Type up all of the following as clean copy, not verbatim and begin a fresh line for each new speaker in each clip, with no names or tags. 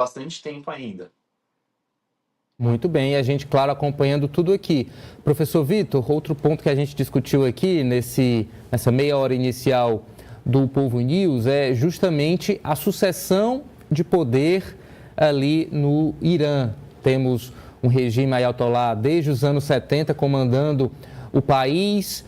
bastante tempo ainda.
Muito bem, e a gente, claro, acompanhando tudo aqui. Professor Vitor, outro ponto que a gente discutiu aqui nessa meia hora inicial do Povo News é justamente a sucessão de poder ali no Irã. Temos um regime ayatolá desde os anos 70 comandando o país,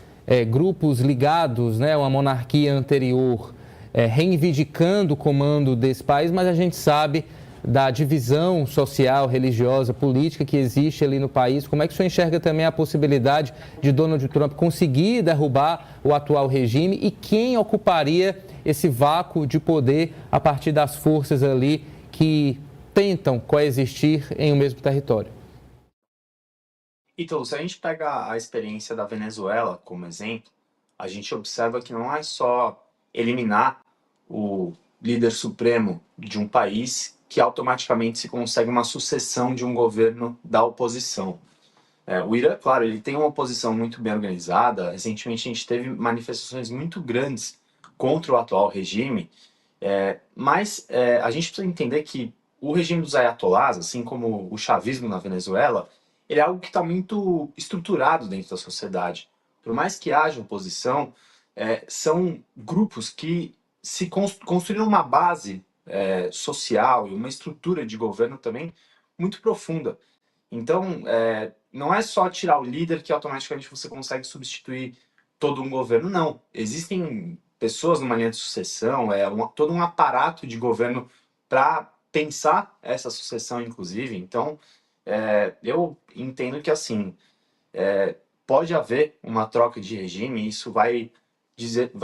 grupos ligados, né, a uma monarquia anterior, reivindicando o comando desse país, mas a gente sabe da divisão social, religiosa, política que existe ali no país. Como é que o senhor enxerga também a possibilidade de Donald Trump conseguir derrubar o atual regime e quem ocuparia esse vácuo de poder a partir das forças ali que tentam coexistir em um mesmo território?
Então, se a gente pega a experiência da Venezuela como exemplo, a gente observa que não é só eliminar o líder supremo de um país que automaticamente se consegue uma sucessão de um governo da oposição. O Irã, claro, ele tem uma oposição muito bem organizada. Recentemente a gente teve manifestações muito grandes contra o atual regime, mas a gente precisa entender que o regime dos ayatolás, assim como o chavismo na Venezuela, ele é algo que está muito estruturado dentro da sociedade. Por mais que haja oposição, são grupos que se construíram uma base social e uma estrutura de governo também muito profunda. Então, não é só tirar o líder que automaticamente você consegue substituir todo um governo, não. Existem pessoas numa linha de sucessão, todo um aparato de governo para pensar essa sucessão, inclusive. Então, eu entendo que, assim, pode haver uma troca de regime, e isso vai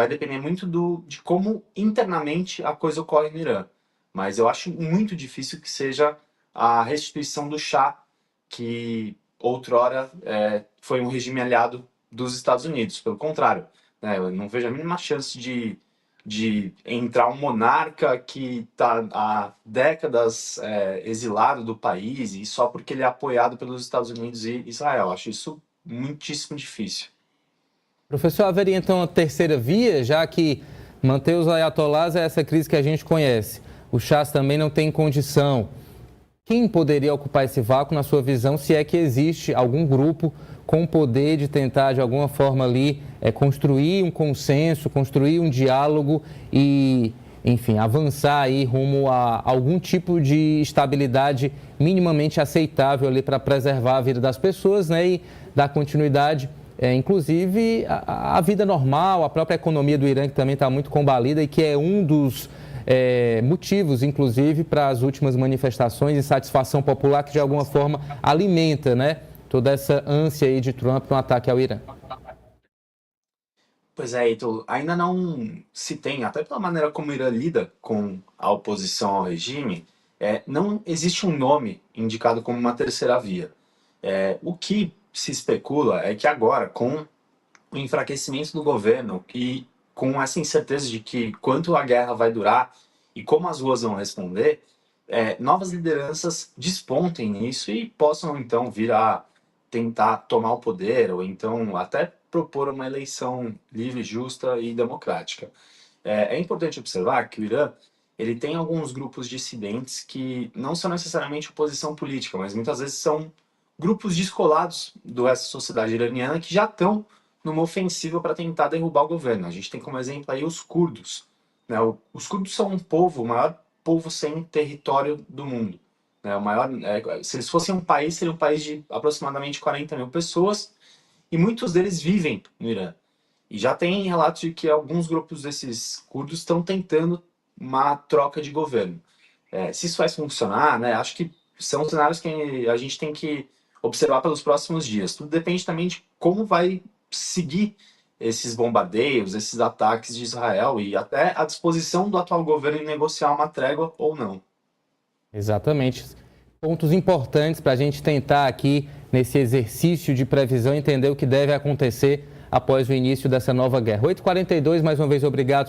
depender muito de como internamente a coisa ocorre no Irã. Mas eu acho muito difícil que seja a restituição do Shah, que outrora foi um regime aliado dos Estados Unidos. Pelo contrário, né, eu não vejo a mínima chance de entrar um monarca que está há décadas exilado do país e só porque ele é apoiado pelos Estados Unidos e Israel. Eu acho isso muitíssimo difícil.
Professor, haveria então uma terceira via, já que manter os ayatolás é essa crise que a gente conhece. O Shah também não tem condição. Quem poderia ocupar esse vácuo, na sua visão, se é que existe algum grupo com o poder de tentar, de alguma forma ali, construir um consenso, construir um diálogo e, enfim, avançar aí rumo a algum tipo de estabilidade minimamente aceitável ali para preservar a vida das pessoas, né, e dar continuidade, inclusive, à vida normal, à própria economia do Irã, que também está muito combalida e que é um dos motivos, inclusive, para as últimas manifestações e insatisfação popular que, de alguma forma, alimenta, né, toda essa ânsia aí de Trump no ataque ao Irã.
Pois é, Ítalo, ainda não se tem, até pela maneira como o Irã lida com a oposição ao regime, não existe um nome indicado como uma terceira via. O que se especula é que agora, com o enfraquecimento do governo e com essa incerteza de que quanto a guerra vai durar e como as ruas vão responder, novas lideranças despontem nisso e possam então vir a tentar tomar o poder ou então até propor uma eleição livre, justa e democrática. É importante observar que o Irã ele tem alguns grupos dissidentes que não são necessariamente oposição política, mas muitas vezes são grupos descolados do resto da sociedade iraniana que já estão numa ofensiva para tentar derrubar o governo. A gente tem como exemplo aí os curdos, né? Os curdos são o maior povo sem território do mundo, né? Se eles fossem um país, seria um país de aproximadamente 40 mil pessoas e muitos deles vivem no Irã. E já tem relatos de que alguns grupos desses curdos estão tentando uma troca de governo. Se isso vai funcionar, né? Acho que são cenários que a gente tem que observar pelos próximos dias. Tudo depende também de como vai seguir esses bombardeios, esses ataques de Israel e até a disposição do atual governo em negociar uma trégua ou não.
Exatamente. Pontos importantes para a gente tentar aqui, nesse exercício de previsão, entender o que deve acontecer após o início dessa nova guerra. 8h42, mais uma vez, obrigado.